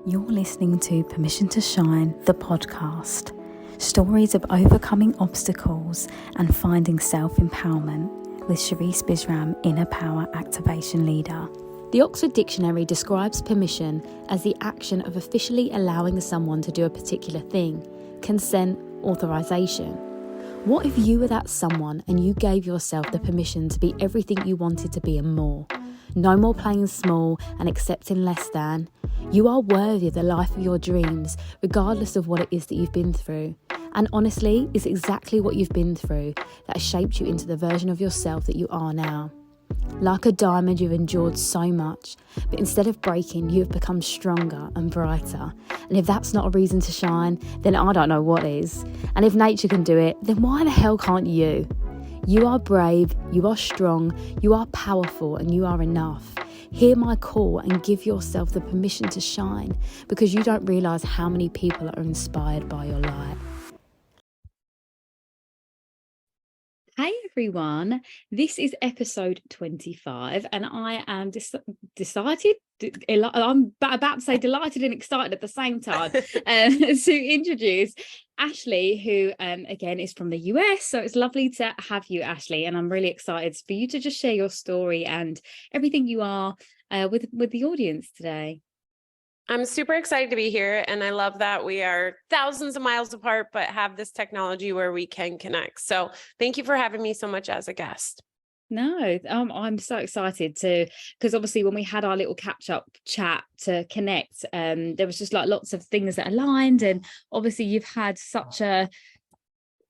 You're listening to Permission to Shine, the podcast. Stories of overcoming obstacles and finding self-empowerment with Sherisse Bisram, Inner Power Activation Leader. The Oxford Dictionary describes permission as the action of officially allowing someone to do a particular thing, consent, authorization. What if you were that someone and you gave yourself the permission to be everything you wanted to be and more? No more playing small and accepting less than. You are worthy of the life of your dreams, regardless of what it is that you've been through. And honestly, it's exactly what you've been through that has shaped you into the version of yourself that you are now. Like a diamond, you've endured so much, but instead of breaking, you have become stronger and brighter. And if that's not a reason to shine, then I don't know what is. And if nature can do it, then why the hell can't you? You are brave, you are strong, you are powerful, and you are enough. Hear my call and give yourself the permission to shine, because you don't realise how many people are inspired by your light. Hey everyone, this is episode 25 and I am I'm about to say delighted and excited at the same time to introduce Ashely, who again is from the US. So it's lovely to have you, Ashely, and I'm really excited for you to just share your story and everything you are with the audience today. I'm super excited to be here, and I love that we are thousands of miles apart, but have this technology where we can connect. So thank you for having me so much as a guest. No, I'm so excited because obviously when we had our little catch-up chat to connect, there was just like lots of things that aligned, and obviously you've had such a,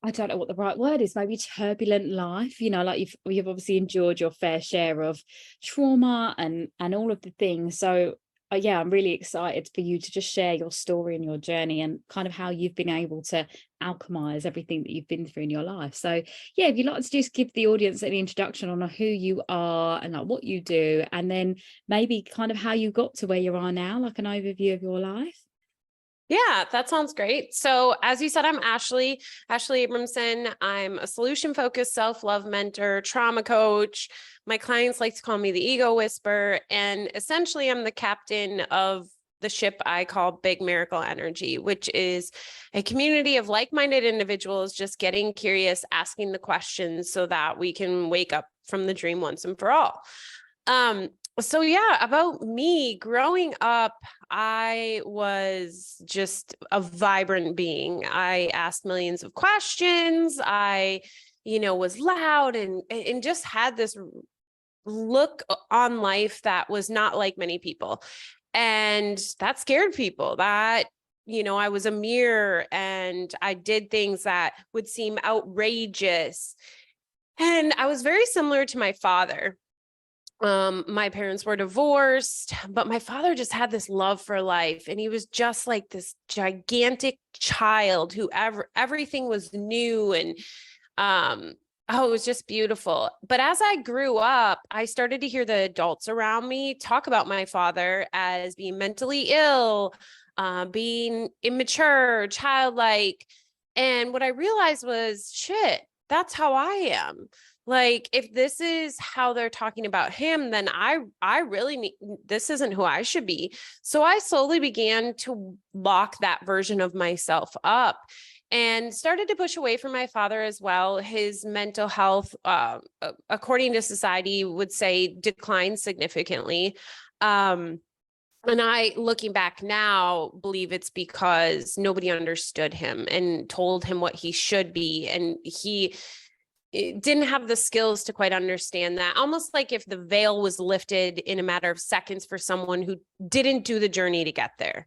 I don't know what the right word is, maybe turbulent life, you know, like you've obviously endured your fair share of trauma and all of the things. So yeah, I'm really excited for you to just share your story and your journey and kind of how you've been able to alchemize everything that you've been through in your life. So yeah, if you'd like to just give the audience an introduction on who you are and like what you do, and then maybe kind of how you got to where you are now, like an overview of your life. Yeah, that sounds great. So as you said, I'm Ashely Abraham. I'm a solution-focused self-love mentor, trauma coach. My clients like to call me the ego whisperer. And essentially, I'm the captain of the ship I call Big Miracle Energy, which is a community of like-minded individuals just getting curious, asking the questions so that we can wake up from the dream once and for all. So yeah, about me growing up, I was just a vibrant being. I asked millions of questions. I, was loud and just had this look on life that was not like many people. And that scared people. That, I was a mirror and I did things that would seem outrageous. And I was very similar to my father. My parents were divorced, but my father just had this love for life. And he was just like this gigantic child who everything was new. And, it was just beautiful. But as I grew up, I started to hear the adults around me talk about my father as being mentally ill, being immature, childlike. And what I realized was, shit, that's how I am. Like, if this is how they're talking about him, then I really need, this isn't who I should be. So I slowly began to lock that version of myself up and started to push away from my father as well. His mental health, according to society, would say declined significantly. And I, looking back now, believe it's because nobody understood him and told him what he should be. And he didn't have the skills to quite understand that. Almost like if the veil was lifted in a matter of seconds for someone who didn't do the journey to get there.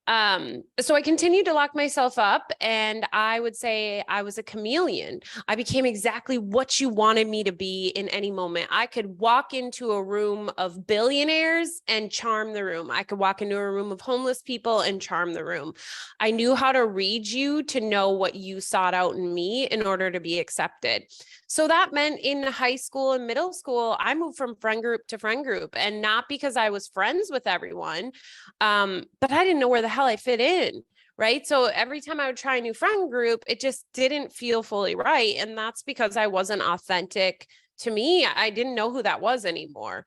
So I continued to lock myself up, and I would say I was a chameleon. I became exactly what you wanted me to be in any moment. I could walk into a room of billionaires and charm the room. I could walk into a room of homeless people and charm the room. I knew how to read you to know what you sought out in me in order to be accepted. So that meant in high school and middle school, I moved from friend group to friend group, and not because I was friends with everyone, but I didn't know where the hell I fit in. Right. So every time I would try a new friend group, it just didn't feel fully right. And that's because I wasn't authentic to me. I didn't know who that was anymore.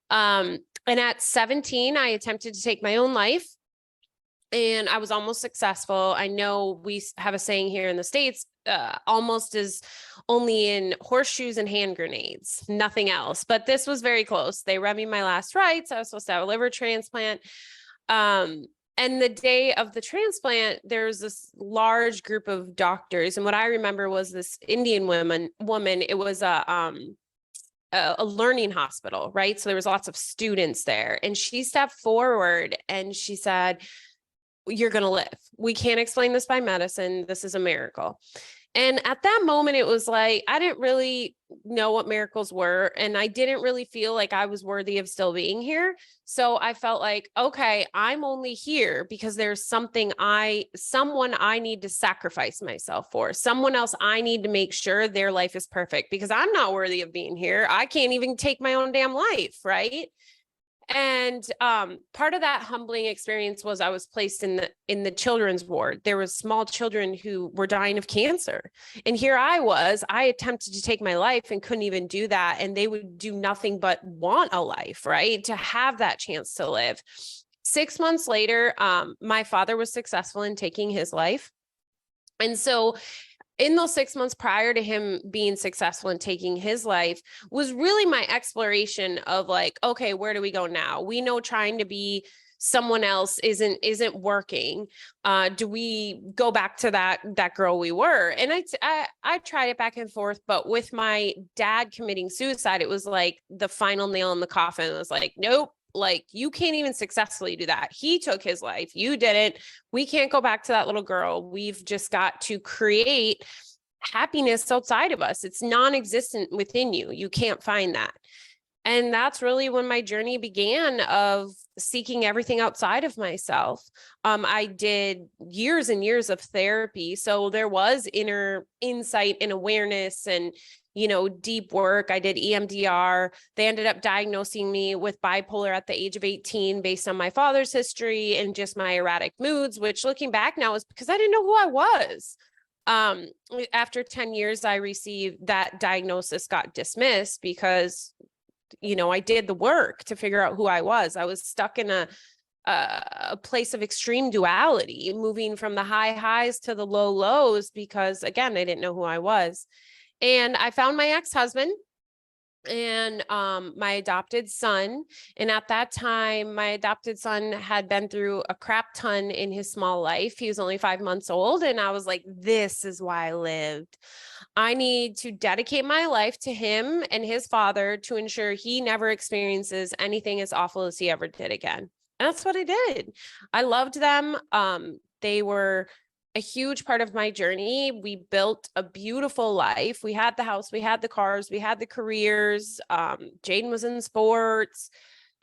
And at 17, I attempted to take my own life. and I was almost successful. I know we have a saying here in the States, almost is only in horseshoes and hand grenades, nothing else. But this was very close. They read me my last rites. I was supposed to have a liver transplant. And the day of the transplant, there was this large group of doctors. And what I remember was this Indian woman, it was a learning hospital, right? So there was lots of students there. And she stepped forward and she said, "You're going to live. We can't explain this by medicine. This is a miracle." And at that moment, it was like, I didn't really know what miracles were. And I didn't really feel like I was worthy of still being here. So I felt like, okay, I'm only here because there's someone I need to sacrifice myself for, someone else I need to make sure their life is perfect, because I'm not worthy of being here. I can't even take my own damn life. Right. And part of that humbling experience was I was placed in the children's ward. There was small children who were dying of cancer. And here I attempted to take my life and couldn't even do that. And they would do nothing but want a life, right? To have that chance to live. 6 months later, my father was successful in taking his life. And so in those 6 months prior to him being successful in taking his life was really my exploration of like, okay, where do we go now? We know trying to be someone else isn't working. Do we go back to that girl we were? And I tried it back and forth, but with my dad committing suicide, it was like the final nail in the coffin. It was like, nope. Like, you can't even successfully do that. He took his life. You didn't. We can't go back to that little girl. We've just got to create happiness outside of us. It's non-existent within you. You can't find that. And that's really when my journey began of seeking everything outside of myself. I did years and years of therapy. So there was inner insight and awareness and deep work. I did EMDR. They ended up diagnosing me with bipolar at the age of 18 based on my father's history and just my erratic moods, which looking back now is because I didn't know who I was. After 10 years, I received that diagnosis got dismissed because, I did the work to figure out who I was. I was stuck in a place of extreme duality, moving from the high highs to the low lows, because again, I didn't know who I was. And I found my ex-husband and my adopted son. And at that time, my adopted son had been through a crap ton in his small life. He was only 5 months old. And I was like, this is why I lived. I need to dedicate my life to him and his father to ensure he never experiences anything as awful as he ever did again. And that's what I did. I loved them. They were a huge part of my journey. We built a beautiful life. We had the house, we had the cars, we had the careers. Jaden was in sports.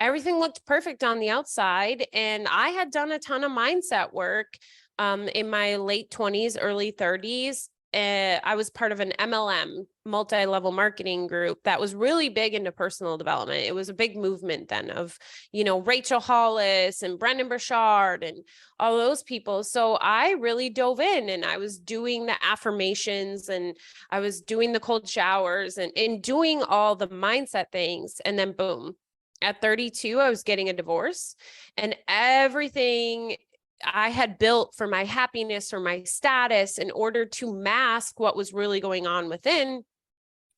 Everything looked perfect on the outside. And I had done a ton of mindset work in my late 20s, early 30s. I was part of an MLM, multi-level marketing group that was really big into personal development. It was a big movement then of, Rachel Hollis and Brendan Burchard and all those people. So I really dove in and I was doing the affirmations and I was doing the cold showers and doing all the mindset things. And then boom, at 32, I was getting a divorce and everything I had built for my happiness or my status in order to mask what was really going on within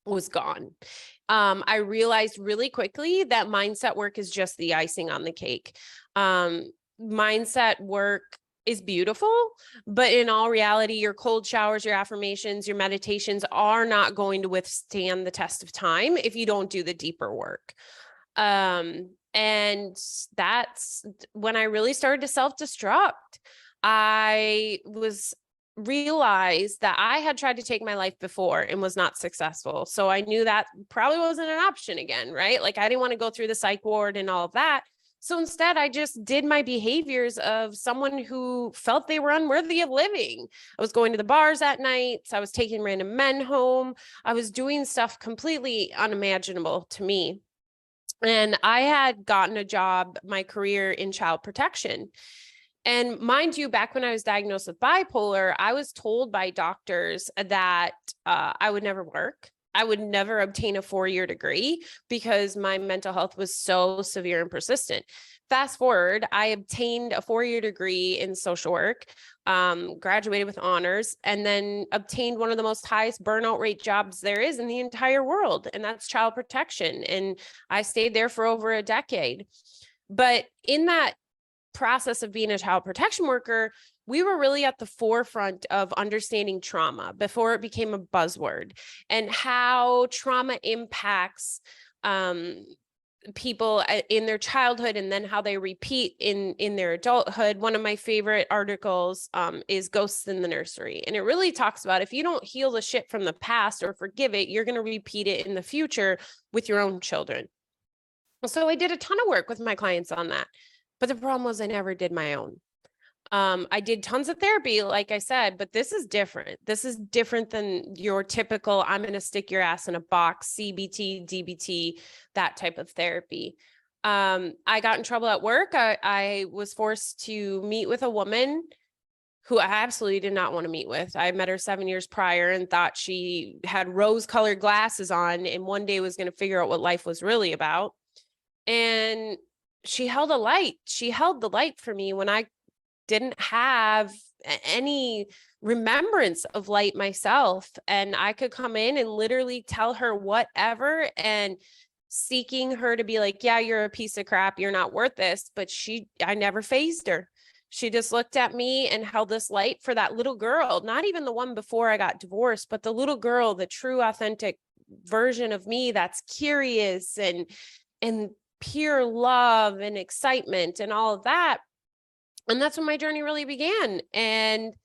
was gone. I realized really quickly that mindset work is just the icing on the cake. Mindset work is beautiful, but in all reality, your cold showers, your affirmations, your meditations are not going to withstand the test of time if you don't do the deeper work. And that's when I really started to self-destruct. I realized that I had tried to take my life before and was not successful. So I knew that probably wasn't an option again, right? Like I didn't want to go through the psych ward and all of that. So instead, I just did my behaviors of someone who felt they were unworthy of living. I was going to the bars at night. I was taking random men home. I was doing stuff completely unimaginable to me. And I had gotten a job, my career in child protection. And mind you, back when I was diagnosed with bipolar, I was told by doctors that I would never work. I would never obtain a 4-year degree because my mental health was so severe and persistent. fast forward, I obtained a 4-year degree in social work, graduated with honors, and then obtained one of the most highest burnout rate jobs there is in the entire world. And that's child protection. And I stayed there for over a decade. But in that process of being a child protection worker, we were really at the forefront of understanding trauma before it became a buzzword, and how trauma impacts people in their childhood, and then how they repeat in their adulthood. One of my favorite articles is Ghosts in the Nursery. And it really talks about, if you don't heal the shit from the past or forgive it, you're going to repeat it in the future with your own children. So I did a ton of work with my clients on that. But the problem was I never did my own. I did tons of therapy, like I said, but this is different. This is different than your typical, I'm going to stick your ass in a box, CBT, DBT, that type of therapy. I got in trouble at work. I was forced to meet with a woman who I absolutely did not want to meet with. I met her 7 years prior and thought she had rose-colored glasses on and one day was going to figure out what life was really about. And she held a light. She held the light for me when I didn't have any remembrance of light myself. And I could come in and literally tell her whatever, and seeking her to be like, yeah, you're a piece of crap, you're not worth this. But I never fazed her. She just looked at me and held this light for that little girl, not even the one before I got divorced, but the little girl, the true, authentic version of me that's curious and pure love and excitement and all of that. And that's when my journey really began. And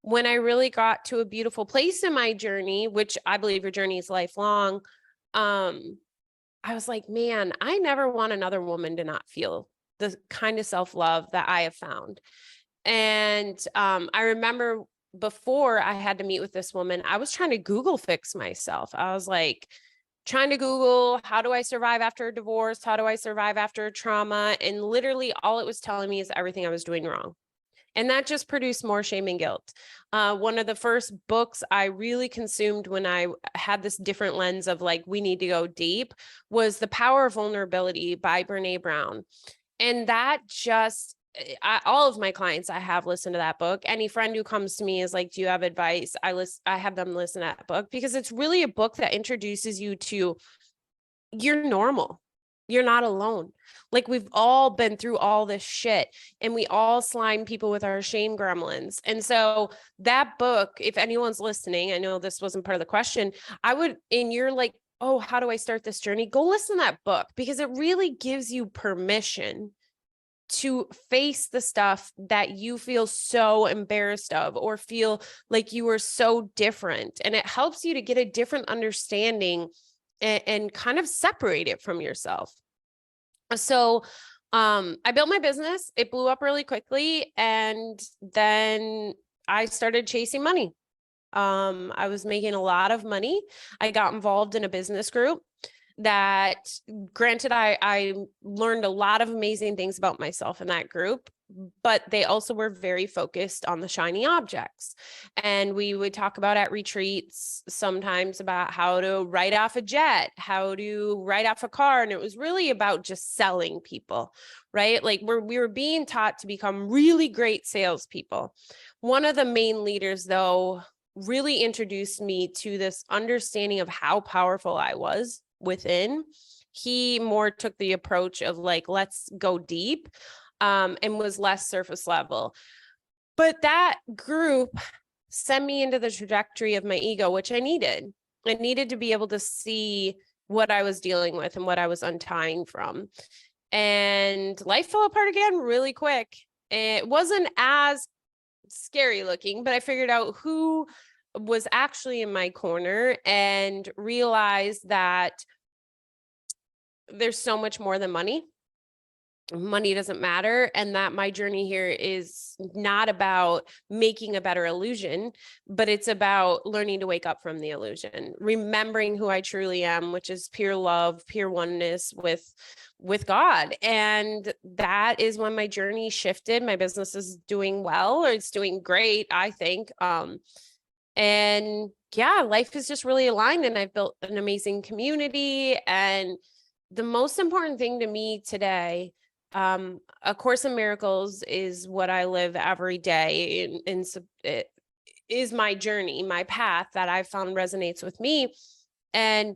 when I really got to a beautiful place in my journey, which I believe your journey is lifelong, I was like, man, I never want another woman to not feel the kind of self-love that I have found. And I remember before I had to meet with this woman, I was trying to Google fix myself. I was like, trying to Google, how do I survive after a divorce? How do I survive after a trauma? And literally all it was telling me is everything I was doing wrong. And that just produced more shame and guilt. One of the first books I really consumed when I had this different lens of like, we need to go deep, was The Power of Vulnerability by Brene Brown. And that just, all of my clients, I have listened to that book. Any friend who comes to me is like, do you have advice? I have them listen to that book, because it's really a book that introduces you to, you're normal. You're not alone. Like, we've all been through all this shit, and we all slime people with our shame gremlins. And so that book, if anyone's listening, I know this wasn't part of the question, I would, and you're like, oh, how do I start this journey? Go listen to that book, because it really gives you permission to face the stuff that you feel so embarrassed of, or feel like you are so different. And it helps you to get a different understanding and kind of separate it from yourself. So I built my business. It blew up really quickly. And then I started chasing money. I was making a lot of money. I got involved in a business group that, granted, I learned a lot of amazing things about myself in that group, but they also were very focused on the shiny objects. And we would talk about at retreats sometimes about how to write off a jet, how to write off a car. And it was really about just selling people, right? Like we were being taught to become really great salespeople. One of the main leaders, though, really introduced me to this understanding of how powerful I was within. He more took the approach of like, let's go deep, and was less surface level. But that group sent me into the trajectory of my ego, which I needed. I needed to be able to see what I was dealing with and what I was untying from. And life fell apart again really quick. It wasn't as scary looking, but I figured out who was actually in my corner and realized that there's so much more than money. Money doesn't matter. And that my journey here is not about making a better illusion, but it's about learning to wake up from the illusion, remembering who I truly am, which is pure love, pure oneness with God. And that is when my journey shifted. My business is doing well, or it's doing great, I think. And yeah, life is just really aligned, and I've built an amazing community. And the most important thing to me today A Course in Miracles is what I live every day, and it is my journey, my path that I found resonates with me. And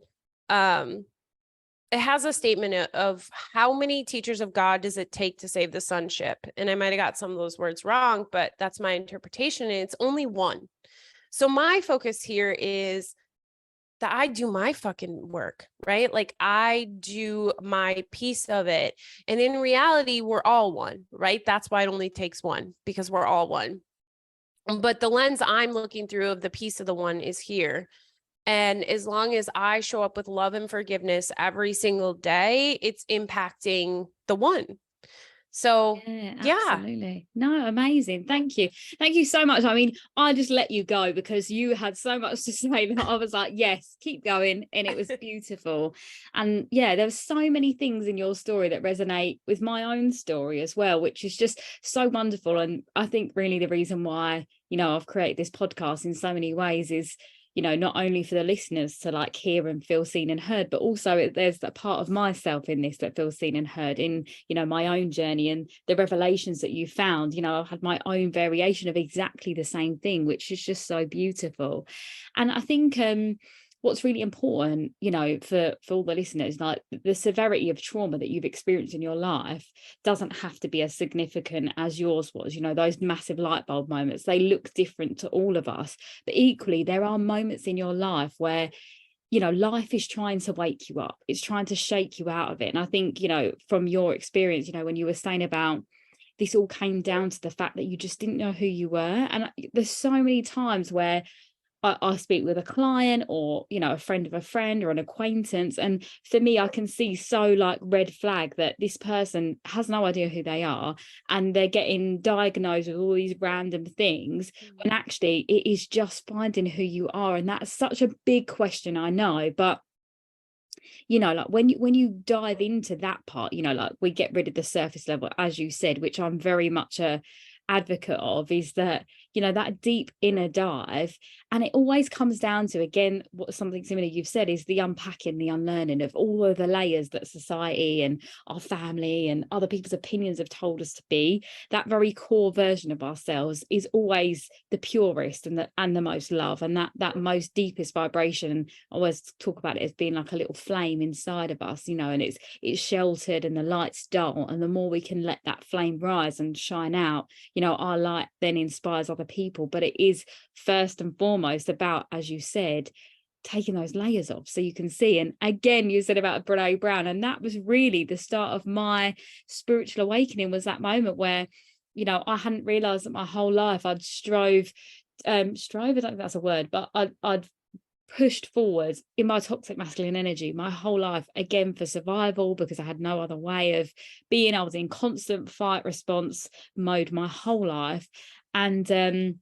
it has a statement of how many teachers of God does it take to save the sonship? And I might have got some of those words wrong, but that's my interpretation. And it's only one. So my focus here is that I do my fucking work, right? Like I do my piece of it. And in reality, we're all one, right? That's why it only takes one, because we're all one. But the lens I'm looking through of the piece of the one is here. And as long as I show up with love and forgiveness every single day, it's impacting the one. So yeah. Absolutely. No, amazing. Thank you. Thank you so much. I mean, I just let you go because you had so much to say that I was like, yes, keep going. And it was beautiful. And yeah, there were so many things in your story that resonate with my own story as well, which is just so wonderful. And I think really the reason why, I've created this podcast in so many ways is, not only for the listeners to like hear and feel seen and heard, but also there's a part of myself in this that feels seen and heard in, my own journey and the revelations that you found. I've had my own variation of exactly the same thing, which is just so beautiful. And I think what's really important, for all the listeners, like the severity of trauma that you've experienced in your life doesn't have to be as significant as yours was. Those massive light bulb moments, they look different to all of us, but equally there are moments in your life where life is trying to wake you up. It's trying to shake you out of it. And I think, from your experience, when you were saying about this all came down to the fact that you just didn't know who you were. And there's so many times where I speak with a client or, a friend of a friend or an acquaintance. And for me, I can see so like red flag that this person has no idea who they are and they're getting diagnosed with all these random things. And actually it is just finding who you are. And that's such a big question, I know, but like when you dive into that part, like we get rid of the surface level, as you said, which I'm very much a advocate of, is that that deep inner dive. And it always comes down to, again, what something similar you've said, is the unpacking, the unlearning of all of the layers that society and our family and other people's opinions have told us to be. That very core version of ourselves is always the purest and the most love, and that most deepest vibration. And I always talk about it as being like a little flame inside of us, and it's sheltered and the light's dull, and the more we can let that flame rise and shine out, our light then inspires other people. But it is first and foremost about, as you said, taking those layers off so you can see. And again, you said about Brene Brown, and that was really the start of my spiritual awakening, was that moment where I hadn't realized that my whole life I'd strove, I don't think that's a word, but I'd pushed forward in my toxic masculine energy my whole life, again for survival, because I had no other way of being. I was in constant fight response mode my whole life. And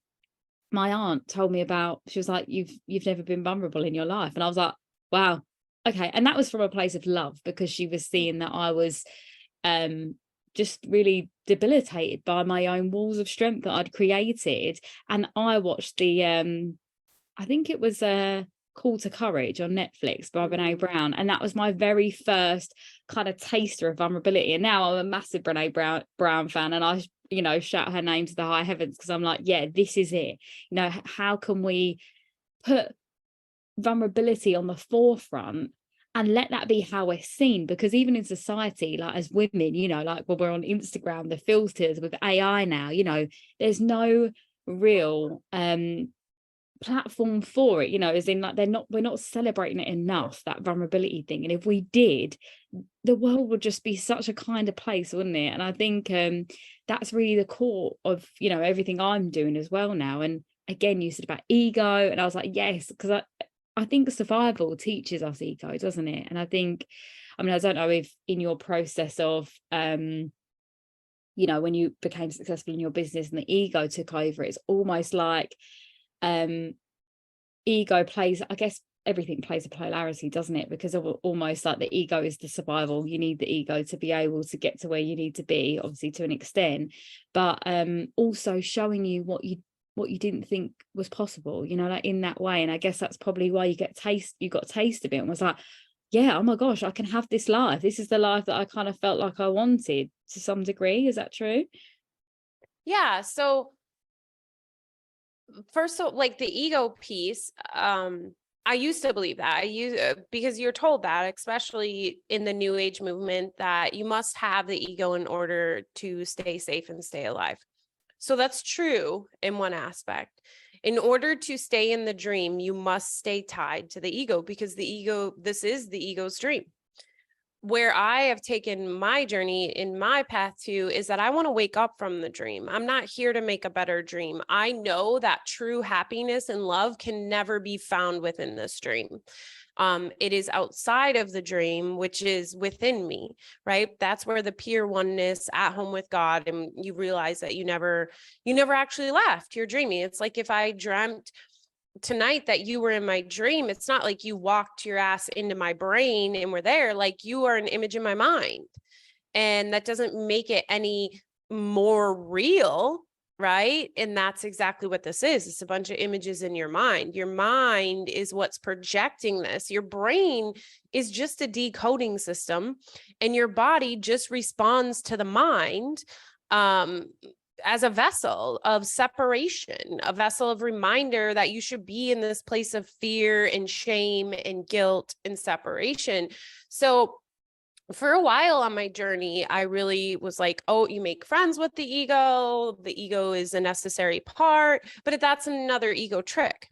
my aunt told me about, she was like, you've never been vulnerable in your life. And I was like, wow, okay. And that was from a place of love, because she was seeing that I was just really debilitated by my own walls of strength that I'd created. And I watched the I think it was Call to Courage on Netflix by Brene Brown, and that was my very first kind of taster of vulnerability. And now I'm a massive Brene Brown fan, and I shout her name to the high heavens, because I'm like, yeah, this is it. How can we put vulnerability on the forefront and let that be how we're seen? Because even in society, like as women, like when we're on Instagram, the filters with AI now, there's no real platform for it, as in like we're not celebrating it enough, that vulnerability thing. And if we did, the world would just be such a kinder place, wouldn't it? And I think that's really the core of everything I'm doing as well now. And again, you said about ego, and I was like, yes, because I think survival teaches us ego, doesn't it? And I think, I don't know if in your process of when you became successful in your business and the ego took over, it's almost like ego plays, I guess everything plays a polarity, doesn't it? Because of almost like the ego is the survival. You need the ego to be able to get to where you need to be, obviously to an extent, but also showing you what you didn't think was possible, like in that way. And I guess that's probably why you got a taste of it and was like, yeah, oh my gosh, I can have this life. This is the life that I kind of felt like I wanted to some degree. Is that true? Yeah. So first, so like the ego piece, I used to believe that. Because you're told that, especially in the new age movement, that you must have the ego in order to stay safe and stay alive. So that's true in one aspect. In order to stay in the dream, you must stay tied to the ego, because this is the ego's dream. Where I have taken my journey in my path to is that I want to wake up from the dream. I'm not here to make a better dream. I know that true happiness and love can never be found within this dream. It is outside of the dream, which is within me, right? That's where the pure oneness at home with God, and you realize that you never actually left. You're dreaming. It's like if I dreamt tonight that you were in my dream, it's not like you walked your ass into my brain and were there. Like, you are an image in my mind, and that doesn't make it any more real, right? And that's exactly what this is. It's a bunch of images in your mind. Your mind is what's projecting this. Your brain is just a decoding system, and your body just responds to the mind as a vessel of separation, a vessel of reminder that you should be in this place of fear and shame and guilt and separation. So for a while on my journey, I really was like, oh, you make friends with the ego. The ego is a necessary part, but that's another ego trick.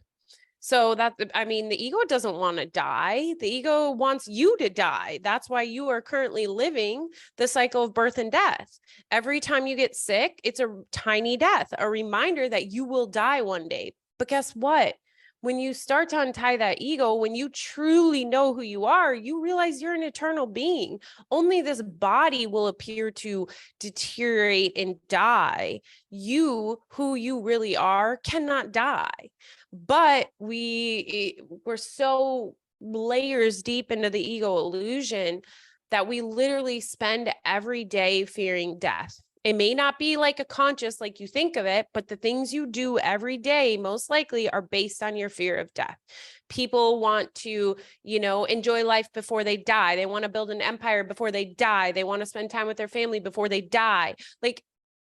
So the ego doesn't want to die. The ego wants you to die. That's why you are currently living the cycle of birth and death. Every time you get sick, it's a tiny death, a reminder that you will die one day. But guess what? When you start to untie that ego, when you truly know who you are, you realize you're an eternal being. Only this body will appear to deteriorate and die. You, who you really are, cannot die. But we're so layers deep into the ego illusion that we literally spend every day fearing death. It may not be like a conscious, like you think of it, but the things you do every day most likely are based on your fear of death. People want to, enjoy life before they die. They want to build an empire before they die. They want to spend time with their family before they die. Like,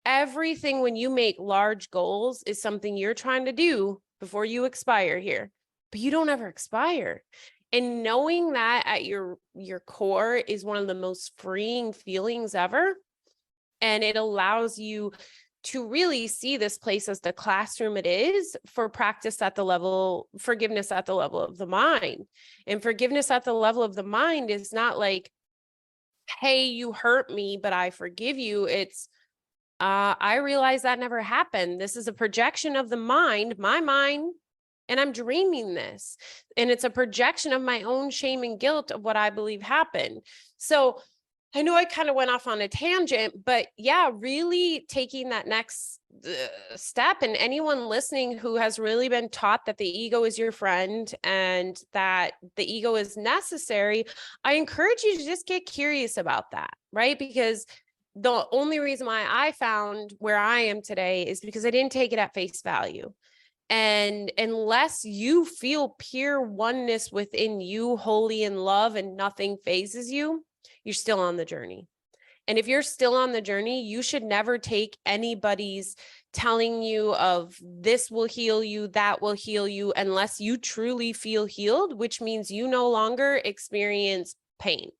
everything, when you make large goals, is something you're trying to do before you expire here, but you don't ever expire. And knowing that at your core is one of the most freeing feelings ever. And it allows you to really see this place as the classroom it is for forgiveness at the level of the mind. And forgiveness at the level of the mind is not like, hey, you hurt me, but I forgive you. It's, I realize that never happened. This is a projection of the mind, my mind, and I'm dreaming this. And it's a projection of my own shame and guilt of what I believe happened. So I know I kind of went off on a tangent, but yeah, really taking that next step. And anyone listening who has really been taught that the ego is your friend and that the ego is necessary, I encourage you to just get curious about that, right? Because the only reason why I found where I am today is because I didn't take it at face value. And unless you feel pure oneness within you, holy in love, and nothing phases you, you're still on the journey. And if you're still on the journey, you should never take anybody's telling you of this will heal you, that will heal you, unless you truly feel healed, which means you no longer experience pain,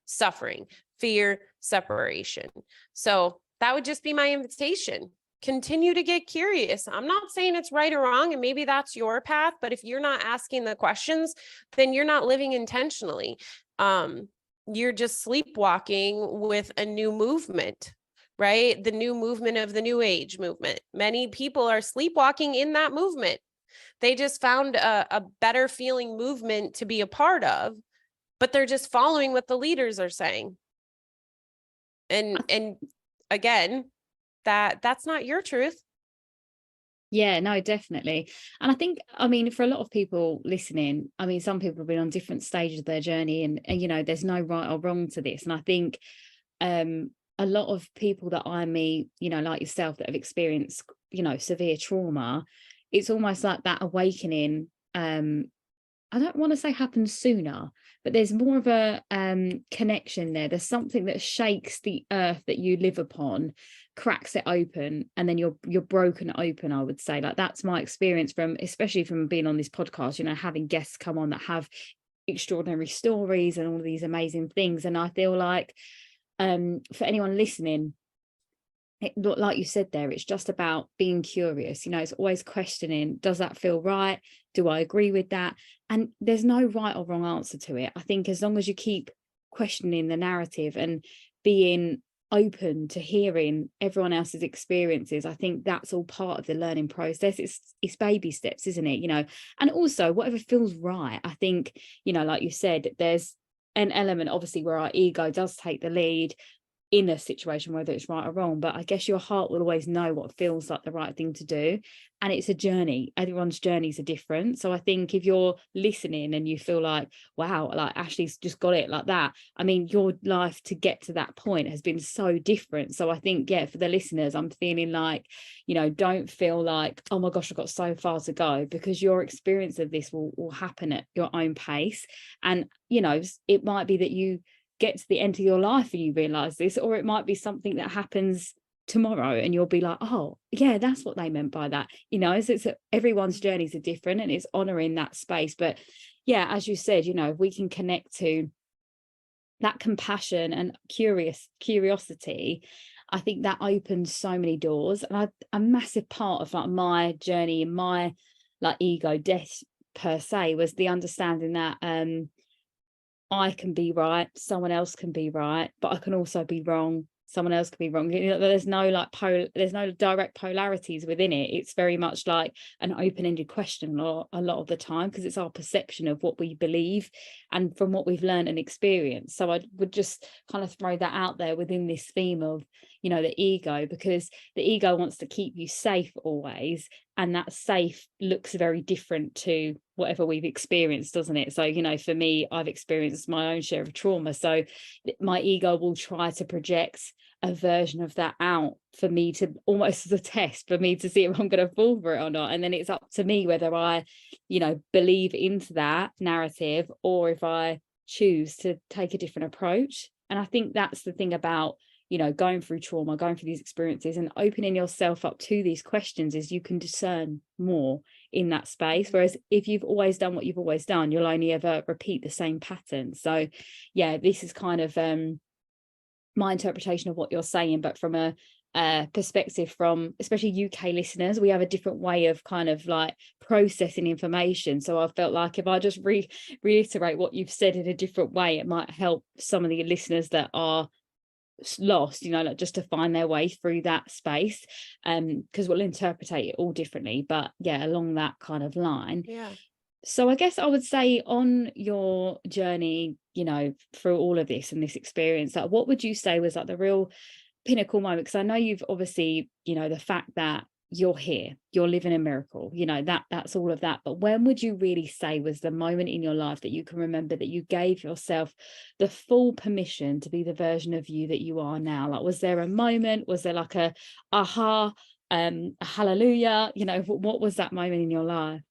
suffering, fear, separation. So that would just be my invitation. Continue to get curious. I'm not saying it's right or wrong, and maybe that's your path, but if you're not asking the questions, then you're not living intentionally. You're just sleepwalking with a new movement, right? The new movement of the new age movement. Many people are sleepwalking in that movement. They just found a better feeling movement to be a part of, but they're just following what the leaders are saying. And again, that's not your truth. Yeah, no, definitely. And I think, for a lot of people listening, some people have been on different stages of their journey, and there's no right or wrong to this. And I think a lot of people that I meet, like yourself, that have experienced, severe trauma, it's almost like that awakening I don't want to say happens sooner, but there's more of a connection there. There's something that shakes the earth that you live upon, cracks it open, and then you're broken open, I would say. Like, that's my experience from, especially from being on this podcast, you know, having guests come on that have extraordinary stories and all of these amazing things. And I feel like for anyone listening, like you said there, it's just about being curious. You know, it's always questioning, does that feel right? Do I agree with that? And there's no right or wrong answer to it. I think as long as you keep questioning the narrative and being open to hearing everyone else's experiences, I think that's all part of the learning process. It's baby steps, isn't it? You know, and also whatever feels right. I think, you know, like you said, there's an element obviously where our ego does take the lead in a situation, whether it's right or wrong, but I guess your heart will always know what feels like the right thing to do. And it's a journey. Everyone's journeys are different. So I think if you're listening and you feel like, wow, like Ashely's just got it like that, I mean, your life to get to that point has been so different. So I think, yeah, for the listeners, I'm feeling like, you know, don't feel like, oh my gosh, I've got so far to go, because your experience of this will happen at your own pace. And, you know, it might be that you get to the end of your life and you realize this, or it might be something that happens tomorrow and you'll be like, oh yeah, that's what they meant by that, you know. So it's everyone's journeys are different, and it's honoring that space. But yeah, as you said, you know, if we can connect to that compassion and curiosity, I think that opens so many doors. And a massive part of like my journey and my like ego death per se was the understanding that I can be right, someone else can be right, but I can also be wrong, someone else can be wrong. You know, there's no like there's no direct polarities within it. It's very much like an open-ended question a lot of the time, because it's our perception of what we believe and from what we've learned and experienced. So I would just kind of throw that out there within this theme of, you know, the ego, because the ego wants to keep you safe always, and that safe looks very different to whatever we've experienced, doesn't it? So, you know, for me, I've experienced my own share of trauma, so my ego will try to project a version of that out for me, to almost as a test for me to see if I'm going to fall for it or not. And then it's up to me whether I, you know, believe into that narrative or if I choose to take a different approach. And I think that's the thing about, you know, going through trauma, going through these experiences and opening yourself up to these questions, is you can discern more in that space. Whereas if you've always done what you've always done, you'll only ever repeat the same pattern. So yeah, this is kind of my interpretation of what you're saying, but from a perspective from especially UK listeners, we have a different way of kind of like processing information. So I felt like if I just reiterate what you've said in a different way, it might help some of the listeners that are lost, you know, like just to find their way through that space, because we'll interpret it all differently, but yeah, along that kind of line. Yeah. So I guess I would say on your journey, you know, through all of this and this experience, like what would you say was like the real pinnacle moment? Because I know you've obviously, you know, the fact that you're here, you're living a miracle, you know, that's all of that. But when would you really say was the moment in your life that you can remember that you gave yourself the full permission to be the version of you that you are now? Like, was there a moment? Was there like a aha, a hallelujah? You know, what was that moment in your life?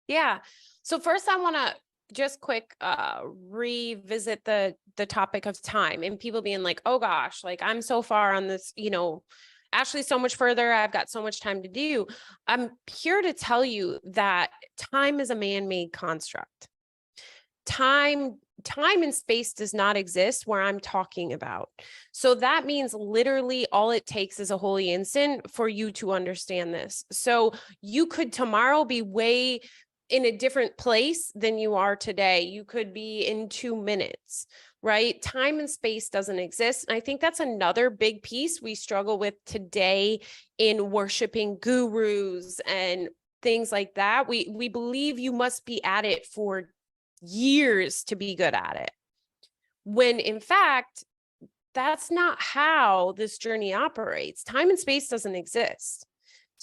Yeah. So first I want to just quick revisit the topic of time and people being like, oh gosh, like I'm so far on this, you know, Ashely's so much further. I've got so much time to do. I'm here to tell you that time is a man-made construct. Time and space does not exist where I'm talking about. So that means literally all it takes is a holy instant for you to understand this. So you could tomorrow be way in a different place than you are today. You could be in 2 minutes, right? Time and space doesn't exist. And I think that's another big piece we struggle with today in worshiping gurus and things like that. We believe you must be at it for years to be good at it, when in fact, that's not how this journey operates. Time and space doesn't exist.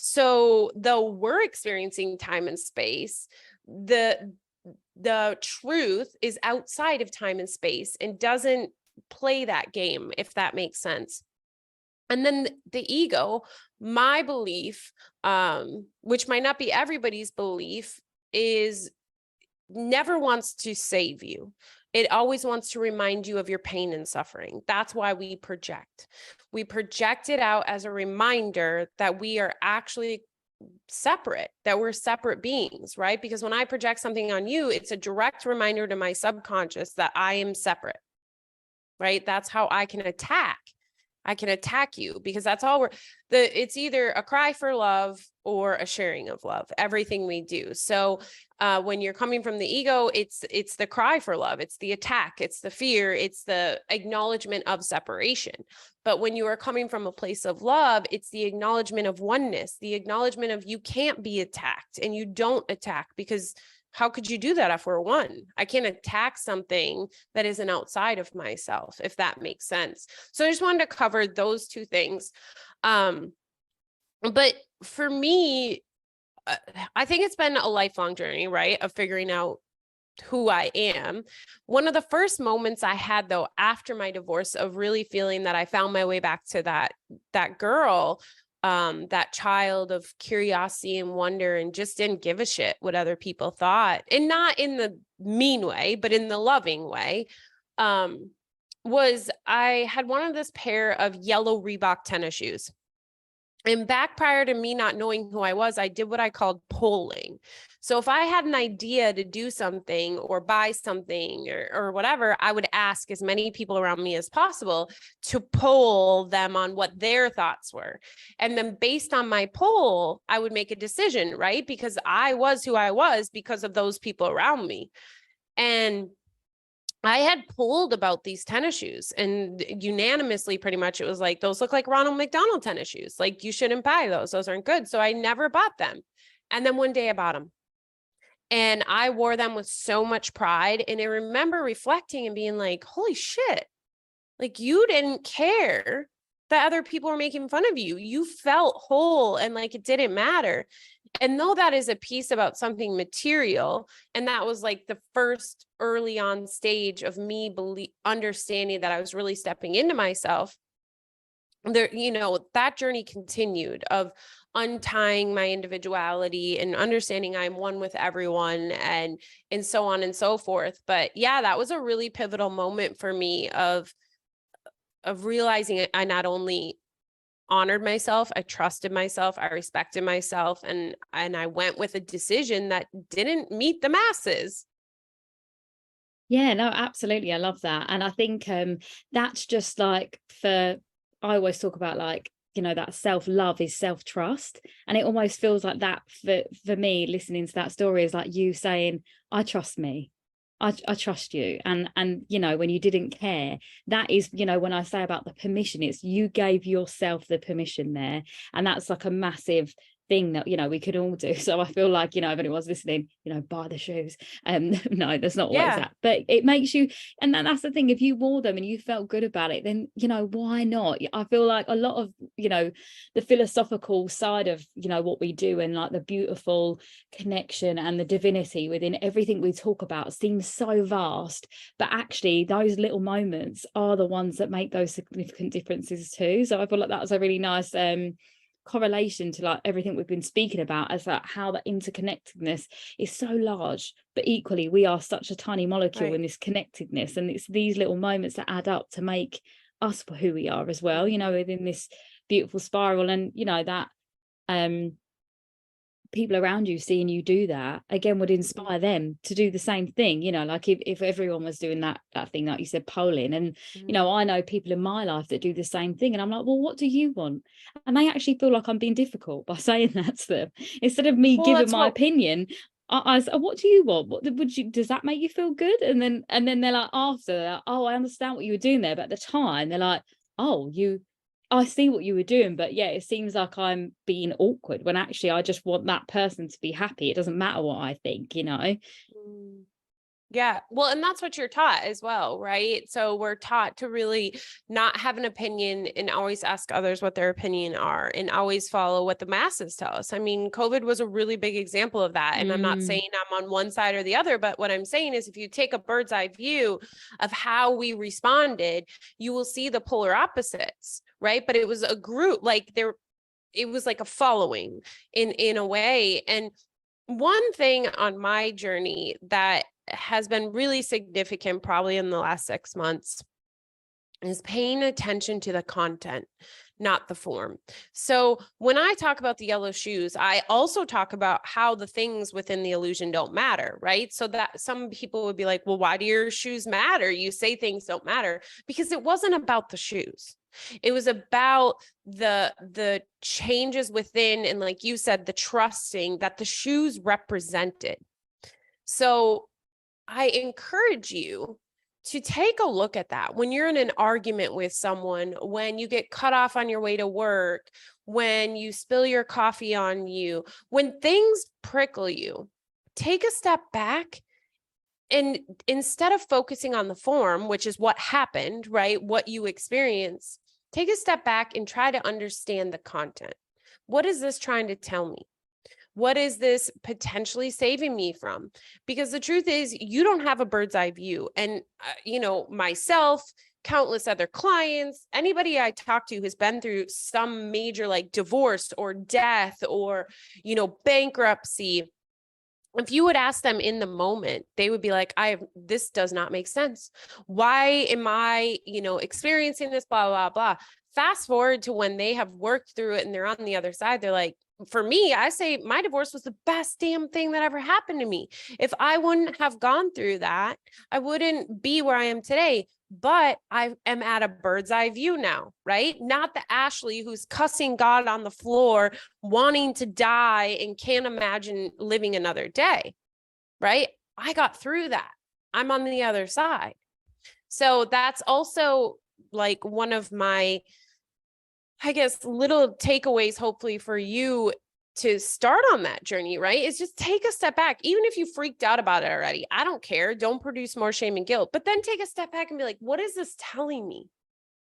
So though we're experiencing time and space, the truth is outside of time and space and doesn't play that game, if that makes sense. And then the ego, my belief, which might not be everybody's belief, is never wants to save you. It always wants to remind you of your pain and suffering. That's why we project. We project it out as a reminder that we are actually separate, that we're separate beings, right? Because when I project something on you, it's a direct reminder to my subconscious that I am separate, right? That's how I can attack. I can attack you, because that's all it's either a cry for love or a sharing of love, everything we do. So when you're coming from the ego, it's the cry for love, it's the attack, it's the fear, it's the acknowledgement of separation. But when you are coming from a place of love, it's the acknowledgement of oneness, the acknowledgement of you can't be attacked, and you don't attack, because how could you do that if we're one? I can't attack something that isn't outside of myself, if that makes sense. So I just wanted to cover those two things. But for me, I think it's been a lifelong journey, right, of figuring out who I am. One of the first moments I had, though, after my divorce, of really feeling that I found my way back to that girl, that child of curiosity and wonder, and just didn't give a shit what other people thought, and not in the mean way, but in the loving way, was I had wanted this pair of yellow Reebok tennis shoes. And back prior to me not knowing who I was, I did what I called polling. So if I had an idea to do something or buy something or whatever, I would ask as many people around me as possible to poll them on what their thoughts were. And then based on my poll, I would make a decision, right? Because I was who I was because of those people around me. And I had polled about these tennis shoes, and unanimously, pretty much, it was like, those look like Ronald McDonald tennis shoes. Like, you shouldn't buy those. Those aren't good. So I never bought them. And then one day I bought them, and I wore them with so much pride. And I remember reflecting and being like, holy shit, like, you didn't care that other people were making fun of you. You felt whole, and like, it didn't matter. And though that is a piece about something material, and that was like the first early on stage of me understanding that I was really stepping into myself, there, that journey continued of untying my individuality and understanding I'm one with everyone, and so on and so forth. But yeah, that was a really pivotal moment for me of realizing I not only honored myself, I trusted myself, I respected myself, and I went with a decision that didn't meet the masses. Yeah, no, absolutely. I love that. And I think that's just like, I always talk about, like, that self-love is self-trust. And it almost feels like that for me, listening to that story, is like you saying, I trust me. I trust you. And when you didn't care, that is, when I say about the permission, it's you gave yourself the permission there. And that's like a massive thing that, we could all do. So I feel like, if anyone's listening, buy the shoes. No, that's not what it's at. But it makes you, and that's the thing, if you wore them and you felt good about it, then, why not? I feel like a lot of, the philosophical side of, what we do, and like the beautiful connection and the divinity within everything we talk about seems so vast, but actually those little moments are the ones that make those significant differences too. So I feel like that was a really nice correlation to like everything we've been speaking about, as that how that interconnectedness is so large, but equally we are such a tiny molecule in this connectedness, and it's these little moments that add up to make us who we are as well, within this beautiful spiral. And that people around you seeing you do that again would inspire them to do the same thing, like if everyone was doing that thing, like you said, polling. And I know people in my life that do the same thing, and I'm like, well, what do you want? And they actually feel like I'm being difficult by saying that to them, instead of me giving my opinion. I said, what do you want? What does that make you feel good? And then they're like, after that, oh, I understand what you were doing there, but at the time they're like, oh, I see what you were doing, but yeah, it seems like I'm being awkward, when actually I just want that person to be happy. It doesn't matter what I think, Yeah. Well, and that's what you're taught as well, right? So we're taught to really not have an opinion, and always ask others what their opinion are, and always follow what the masses tell us. I mean, COVID was a really big example of that. And I'm not saying I'm on one side or the other, but what I'm saying is, if you take a bird's eye view of how we responded, you will see the polar opposites, right? But it was a group, it was like a following in a way. And One thing on my journey that has been really significant, probably in the last 6 months, is paying attention to the content, not the form. So when I talk about the yellow shoes, I also talk about how the things within the illusion don't matter, right? So that some people would be like, well, why do your shoes matter? You say things don't matter. Because it wasn't about the shoes. It was about the changes within, and like you said, the trusting that the shoes represented. So I encourage you to take a look at that when you're in an argument with someone, when you get cut off on your way to work, when you spill your coffee on you, when things prickle you, take a step back. And instead of focusing on the form, which is what happened, right? What you experience, take a step back and try to understand the content. What is this trying to tell me? What is this potentially saving me from? Because the truth is, you don't have a bird's eye view. And, myself, countless other clients, anybody I talk to who's been through some major like divorce or death or, bankruptcy. If you would ask them in the moment, they would be like, this does not make sense. Why am I, experiencing this, blah, blah, blah. Fast forward to when they have worked through it and they're on the other side, they're like, for me, I say my divorce was the best damn thing that ever happened to me. If I wouldn't have gone through that, I wouldn't be where I am today. But I am at a bird's eye view now, right? Not the Ashely who's cussing God on the floor, wanting to die and can't imagine living another day, right? I got through that. I'm on the other side. So that's also like one of my, I guess, little takeaways, hopefully for you to start on that journey, right? Is just take a step back. Even if you freaked out about it already, I don't care. Don't produce more shame and guilt, but then take a step back and be like, what is this telling me?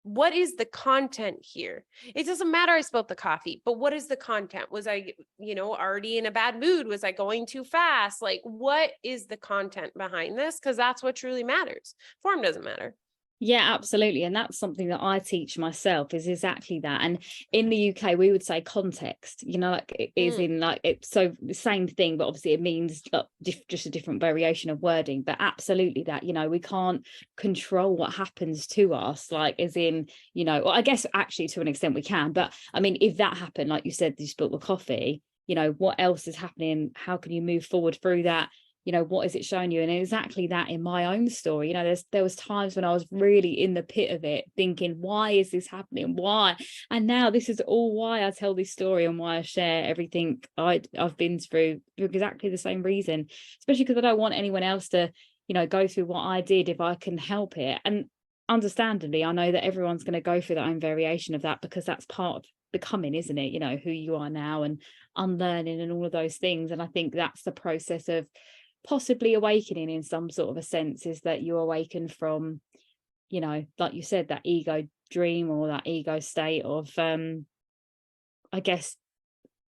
What is the content here? It doesn't matter I spilled the coffee, but what is the content? Was I, already in a bad mood? Was I going too fast? Like, what is the content behind this? Because that's what truly matters. Form doesn't matter. Yeah, absolutely. And that's something that I teach myself, is exactly that. And in the UK, we would say context, like it is in like it's so the same thing, but obviously it means just a different variation of wording. But absolutely that, we can't control what happens to us, like as in, well, I guess actually to an extent we can. But I mean, if that happened, like you said, you spilled the coffee, what else is happening? How can you move forward through that? What is it showing you? And exactly that in my own story, there was times when I was really in the pit of it thinking, why is this happening? Why? And now this is all why I tell this story and why I share everything I've been through for exactly the same reason, especially because I don't want anyone else to, go through what I did if I can help it. And understandably, I know that everyone's going to go through their own variation of that, because that's part of becoming, isn't it? Who you are now and unlearning and all of those things. And I think that's the process of possibly awakening in some sort of a sense, is that you awaken from, like you said, that ego dream or that ego state of, I guess,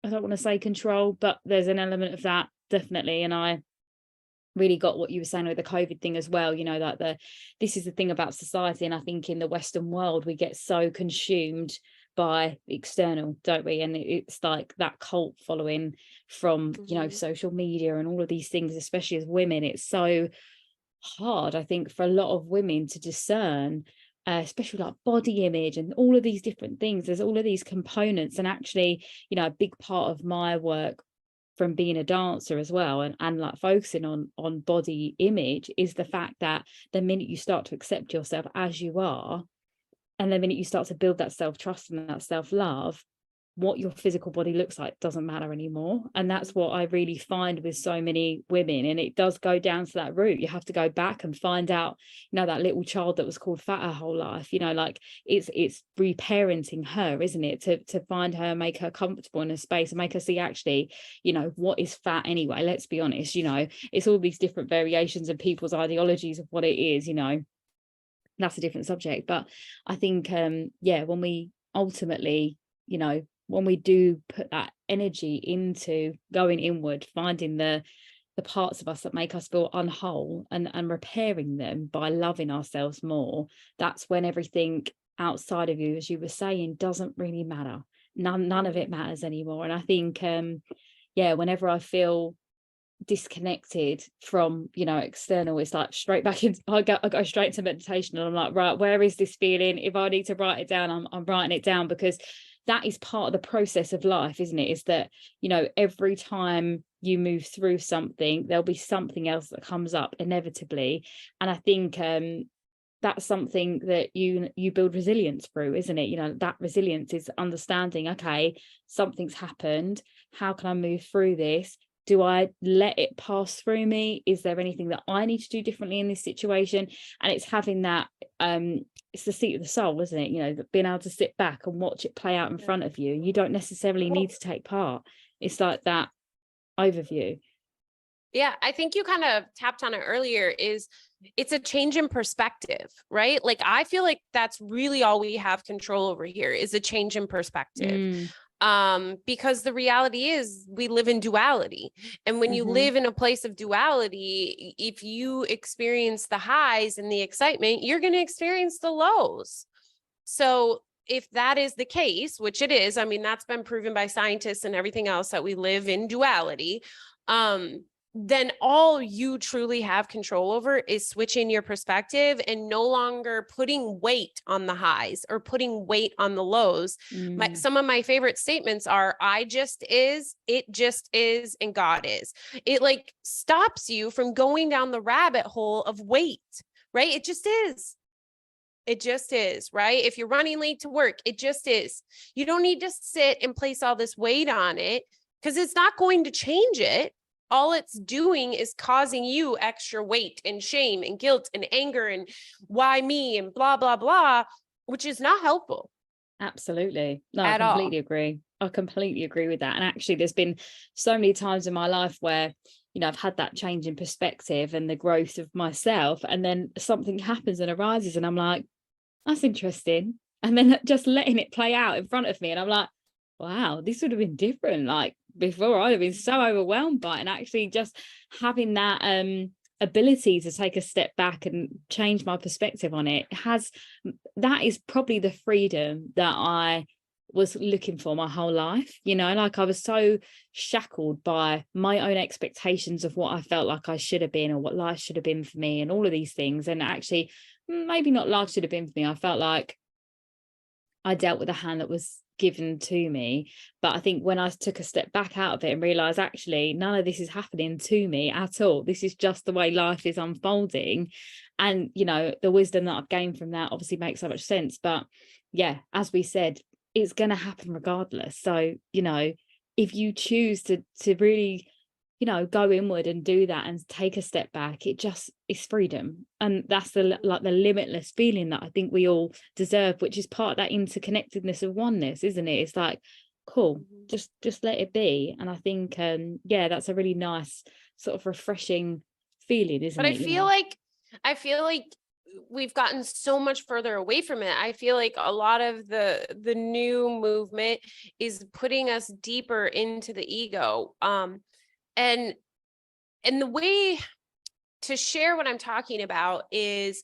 I don't want to say control, but there's an element of that definitely. And I really got what you were saying with the COVID thing as well, that this is the thing about society. And I think in the Western world, we get so consumed by external, don't we? And it's like that cult following from social media and all of these things, especially as women. It's so hard, I think, for a lot of women to discern, especially like body image and all of these different things. There's all of these components. And actually, a big part of my work from being a dancer as well, and like focusing on body image, is the fact that the minute you start to accept yourself as you are, and the minute you start to build that self-trust and that self-love, what your physical body looks like doesn't matter anymore. And that's what I really find with so many women. And it does go down to that root. You have to go back and find out, that little child that was called fat her whole life, like it's reparenting her, isn't it? To find her, make her comfortable in a space and make her see actually, what is fat anyway? Let's be honest, it's all these different variations of people's ideologies of what it is, that's a different subject. But I think when we ultimately, when we do put that energy into going inward, finding the parts of us that make us feel unwhole and repairing them by loving ourselves more, that's when everything outside of you, as you were saying, doesn't really matter. None of it matters anymore. And I think whenever I feel disconnected from, you know, external. It's like straight back into, I go straight to meditation, and I'm like, right, where is this feeling? If I need to write it down, I'm writing it down, because that is part of the process of life, isn't it? Is that, you know, every time you move through something, there'll be something else that comes up inevitably. And I think that's something that you build resilience through, isn't it? You know, that resilience is understanding, okay, something's happened, how can I move through this? Do I let it pass through me? Is there anything that I need to do differently in this situation? And it's having that, it's the seat of the soul, isn't it? You know, being able to sit back and watch it play out in front of you. You don't necessarily need to take part. It's like that overview. Yeah, I think you kind of tapped on it earlier, is it's a change in perspective, right? Like, I feel like that's really all we have control over here, is a change in perspective. Because the reality is we live in duality. And when you live in a place of duality, if you experience the highs and the excitement, you're going to experience the lows. So if that is the case, which it is, I mean, that's been proven by scientists and everything else, that we live in duality, then all you truly have control over is switching your perspective and no longer putting weight on the highs or putting weight on the lows. Some of my favorite statements are, I just is, it just is, and God is. It like stops you from going down the rabbit hole of weight, right? It just is. It just is, right? If you're running late to work, it just is. You don't need to sit and place all this weight on it, because it's not going to change it. All it's doing is causing you extra weight and shame and guilt and anger and why me and blah, blah, blah, which is not helpful. Absolutely. No, I completely agree. I completely agree with that. And actually, there's been so many times in my life where, you know, I've had that change in perspective and the growth of myself, and then something happens and arises and I'm like, that's interesting. And then just letting it play out in front of me. And I'm like, wow, this would have been different. Like before, I'd have been so overwhelmed by it. And actually just having that ability to take a step back and change my perspective on it that is probably the freedom that I was looking for my whole life. You know, like I was so shackled by my own expectations of what I felt like I should have been, or what life should have been for me, and all of these things. And actually, maybe not life should have been for me. I felt like I dealt with a hand that was given to me. But I think when I took a step back out of it and realized, actually, none of this is happening to me at all. This is just the way life is unfolding. And, you know, the wisdom that I've gained from that obviously makes so much sense. But yeah, as we said, it's going to happen regardless. So, you know, if you choose to really, you know, go inward and do that and take a step back, it's freedom. And that's the limitless feeling that I think we all deserve, which is part of that interconnectedness of oneness, isn't it? It's like, cool, just let it be. And I think that's a really nice sort of refreshing feeling, isn't it? I feel like we've gotten so much further away from it. I feel like a lot of the new movement is putting us deeper into the ego. And the way to share what I'm talking about is,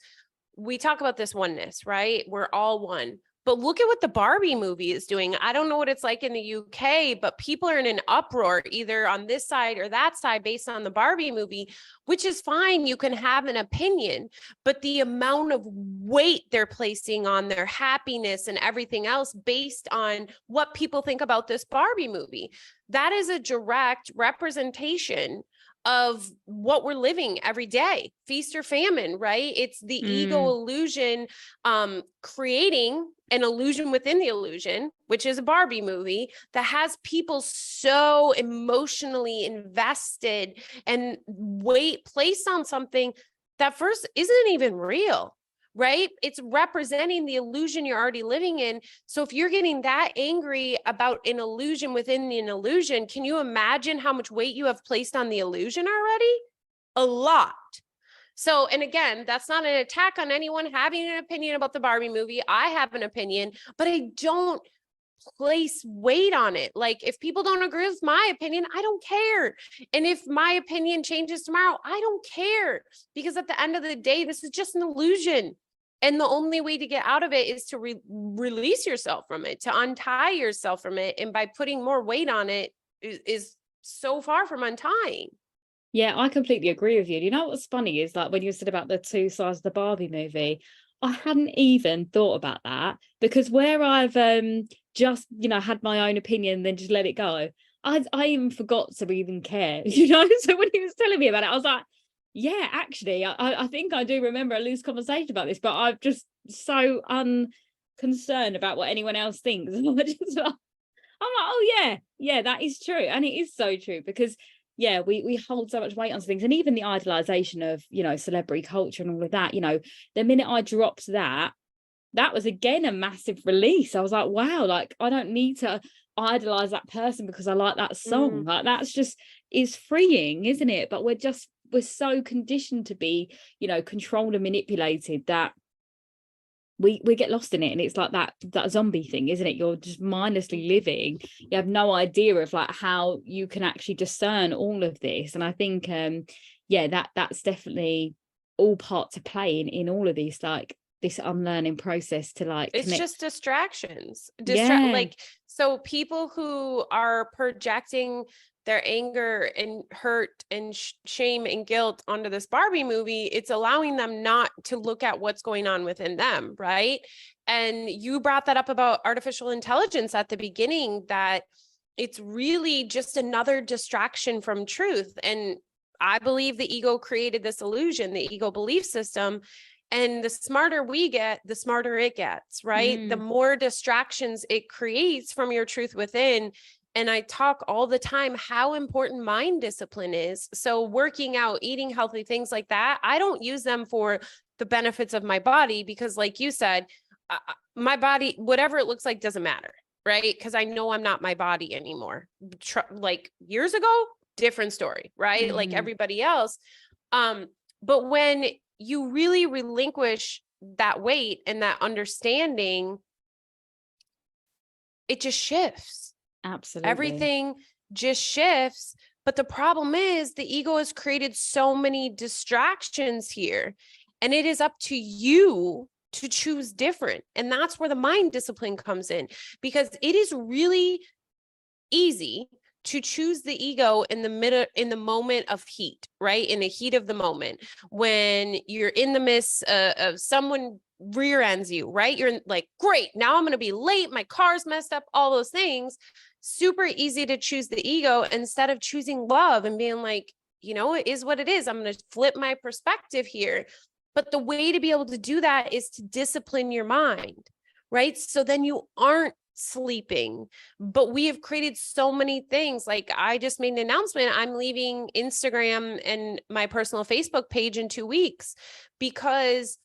we talk about this oneness, right? We're all one. But look at what the Barbie movie is doing. I don't know what it's like in the UK, but people are in an uproar either on this side or that side based on the Barbie movie, which is fine. You can have an opinion, but the amount of weight they're placing on their happiness and everything else based on what people think about this Barbie movie, that is a direct representation of what we're living every day, feast or famine, right? It's the ego illusion, creating an illusion within the illusion, which is a Barbie movie that has people so emotionally invested and weight placed on something that first isn't even real, right? It's representing the illusion you're already living in. So if you're getting that angry about an illusion within an illusion, can you imagine how much weight you have placed on the illusion already? A lot. So, and again, that's not an attack on anyone having an opinion about the Barbie movie. I have an opinion, but I don't place weight on it. Like, if people don't agree with my opinion, I don't care. And if my opinion changes tomorrow, I don't care, because at the end of the day, this is just an illusion. And the only way to get out of it is to release yourself from it, to untie yourself from it. And by putting more weight on it is so far from untying. Yeah, I completely agree with you. You know what's funny is, like, when you said about the two sides of the Barbie movie, I hadn't even thought about that, because where I've just, had my own opinion, then just let it go. I even forgot to even care, So when he was telling me about it, I was like, yeah, actually, I think I do remember a loose conversation about this, but I'm just so unconcerned about what anyone else thinks. I'm like, oh yeah, that is true. And it is so true, because yeah, we hold so much weight on things. And even the idolization of, celebrity culture and all of that, the minute I dropped that was again a massive release. I was like, wow, like, I don't need to idolize that person because I like that song. Like, that's just, is freeing, isn't it? But we're so conditioned to be, controlled and manipulated, that we get lost in it. And it's like that zombie thing, isn't it? You're just mindlessly living. You have no idea of, like, how you can actually discern all of this. And I think that's definitely all part to play in all of these, like, this unlearning process to, like, it's connect. just distractions. Yeah. Like, so people who are projecting their anger and hurt and shame and guilt onto this Barbie movie, it's allowing them not to look at what's going on within them, right? And you brought that up about artificial intelligence at the beginning, that it's really just another distraction from truth. And I believe the ego created this illusion, the ego belief system. And the smarter we get, the smarter it gets, right? The more distractions it creates from your truth within. And I talk all the time how important mind discipline is. So working out, eating healthy, things like that, I don't use them for the benefits of my body, because like you said, my body, whatever it looks like, doesn't matter, right? Because I know I'm not my body anymore. Like years ago, different story, right? Like everybody else. But when you really relinquish that weight and that understanding, it just shifts. Absolutely. Everything just shifts. But the problem is the ego has created so many distractions here, and it is up to you to choose different. And that's where the mind discipline comes in, because it is really easy to choose the ego in the moment of heat, right? In the heat of the moment, when you're in the midst of someone rear ends you, right? You're like, great, now I'm going to be late. My car's messed up, all those things. Super easy to choose the ego instead of choosing love and being like, it is what it is. I'm going to flip my perspective here. But the way to be able to do that is to discipline your mind, right? So then you aren't sleeping. But we have created so many things. Like, I just made an announcement. I'm leaving Instagram and my personal Facebook page in 2 weeks, because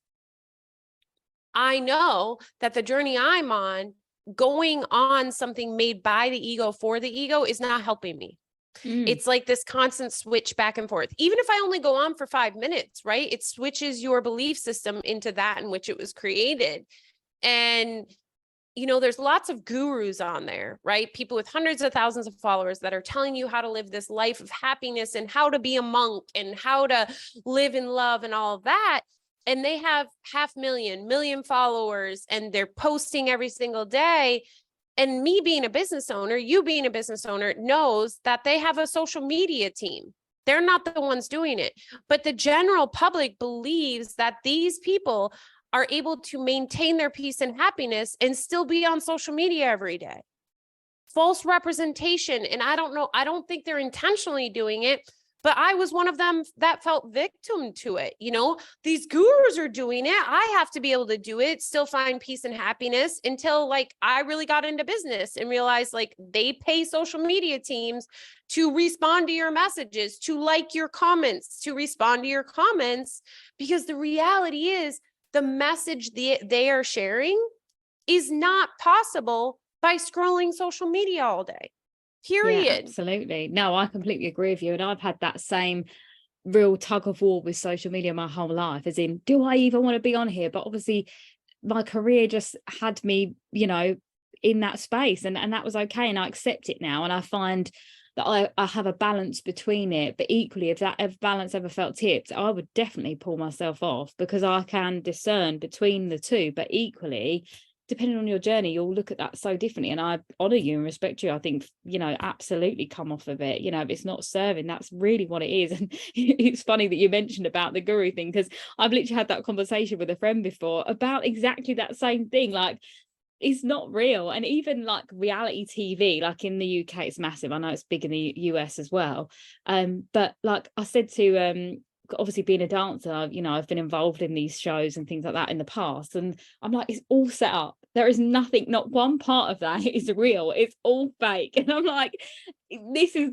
I know that the journey I'm on, going on something made by the ego for the ego, is not helping me. It's like this constant switch back and forth. Even if I only go on for 5 minutes, right? It switches your belief system into that in which it was created. And there's lots of gurus on there, right? People with hundreds of thousands of followers that are telling you how to live this life of happiness and how to be a monk and how to live in love and all of that. And they have 500,000 followers, and they're posting every single day. And me being a business owner, you being a business owner, knows that they have a social media team. They're not the ones doing it. But the general public believes that these people are able to maintain their peace and happiness and still be on social media every day. False representation. And I don't know, I don't think they're intentionally doing it, but I was one of them that felt victim to it. These gurus are doing it. I have to be able to do it, still find peace and happiness, until like I really got into business and realized, like, they pay social media teams to respond to your messages, to like your comments, to respond to your comments, because the reality is, the message they are sharing is not possible by scrolling social media all day. Period. Yeah, absolutely. No, I completely agree with you. And I've had that same real tug of war with social media my whole life, as in, do I even want to be on here? But obviously my career just had me, in that space, and that was okay. And I accept it now. And I find that I have a balance between it. But equally, if that balance ever felt tipped, I would definitely pull myself off, because I can discern between the two. But equally, depending on your journey, you'll look at that so differently. And I honor you and respect you. I think, absolutely come off of it. If it's not serving, that's really what it is. And it's funny that you mentioned about the guru thing, because I've literally had that conversation with a friend before about exactly that same thing. Like, it's not real. And even like reality TV, like in the UK, it's massive. I know it's big in the US as well. But like I said to obviously being a dancer, I've been involved in these shows and things like that in the past, and I'm like, it's all set up. There is nothing, not one part of that is real. It's all fake. And I'm like, this is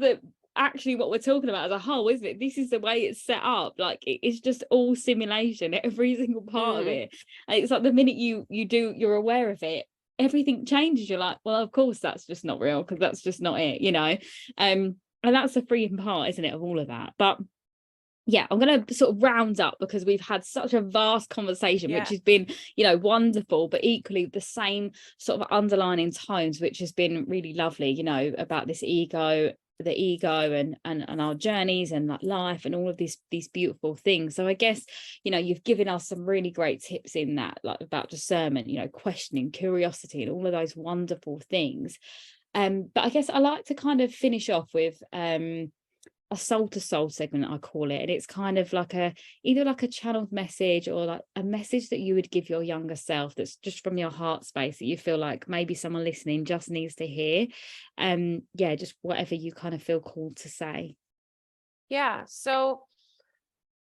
actually what we're talking about as a whole, isn't it? This is the way it's set up. Like, it's just all simulation, every single part of it. And it's like the minute you're aware of it, everything changes. You're like, well, of course that's just not real, because that's just not it, and that's the freeing part, isn't it, of all of that. But yeah, I'm going to sort of round up, because we've had such a vast conversation, which has been, wonderful, but equally the same sort of underlining tones, which has been really lovely, about this the ego and our journeys and like life and all of these beautiful things. So I guess, you've given us some really great tips in that, like about discernment, questioning, curiosity, and all of those wonderful things. But I guess I like to kind of finish off with a soul to soul segment, I call it. And it's kind of like either like a channeled message, or like a message that you would give your younger self, that's just from your heart space, that you feel like maybe someone listening just needs to hear. Just whatever you kind of feel called to say. Yeah. So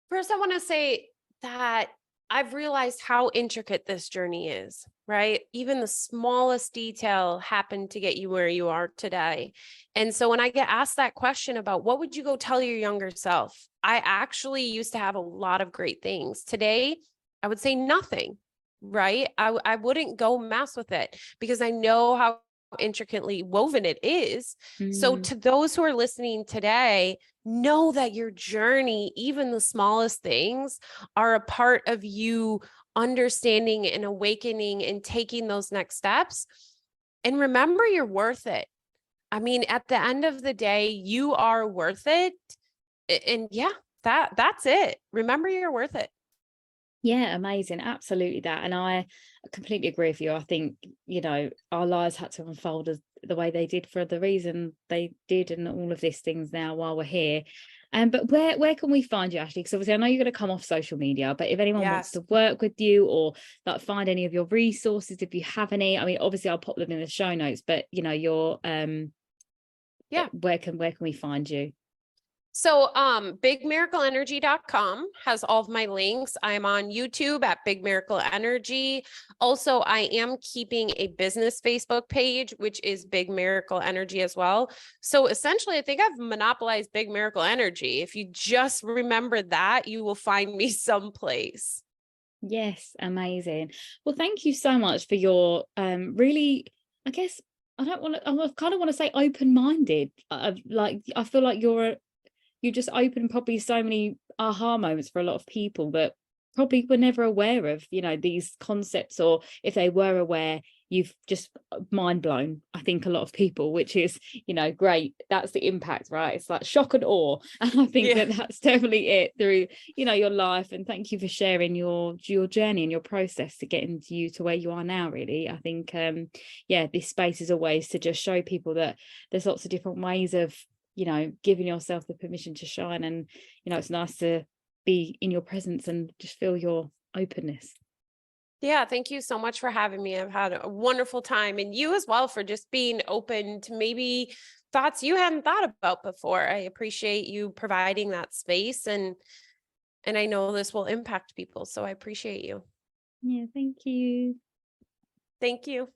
first, I want to say that I've realized how intricate this journey is, right? Even the smallest detail happened to get you where you are today. And so when I get asked that question about what would you go tell your younger self, I actually used to have a lot of great things. Today, I would say nothing, right? I wouldn't go mess with it, because I know how intricately woven it is. So to those who are listening today, know that your journey, even the smallest things, are a part of you understanding and awakening and taking those next steps. And remember, you're worth it. I mean, at the end of the day, you are worth it. And yeah, that's it. Remember, you're worth it. Yeah, amazing. Absolutely that. And I completely agree with you. I think, our lives had to unfold the way they did for the reason they did, and all of these things now while we're here. But where can we find you, Ashely? Because obviously I know you're going to come off social media, but if anyone wants to work with you, or like find any of your resources, if you have any, I mean, obviously I'll pop them in the show notes, but your where can we find you? So bigmiracleenergy.com has all of my links. I'm on YouTube at Big Miracle Energy. Also, I am keeping a business Facebook page, which is Big Miracle Energy as well. So essentially, I think I've monopolized Big Miracle Energy. If you just remember that, you will find me someplace. Yes, amazing. Well, thank you so much for your really, I guess, I kind of want to say open-minded. Like, I feel like you just open probably so many aha moments for a lot of people that probably were never aware of, these concepts, or if they were aware, you've just mind blown, I think, a lot of people, which is, great. That's the impact, right? It's like shock and awe. And I think that's definitely it through, your life. And thank you for sharing your journey and your process to getting you to where you are now, really. I think, this space is always to just show people that there's lots of different ways of, giving yourself the permission to shine. And, it's nice to be in your presence and just feel your openness. Yeah, thank you so much for having me. I've had a wonderful time, and you as well for just being open to maybe thoughts you hadn't thought about before. I appreciate you providing that space, and I know this will impact people, so I appreciate you. Yeah, thank you. Thank you.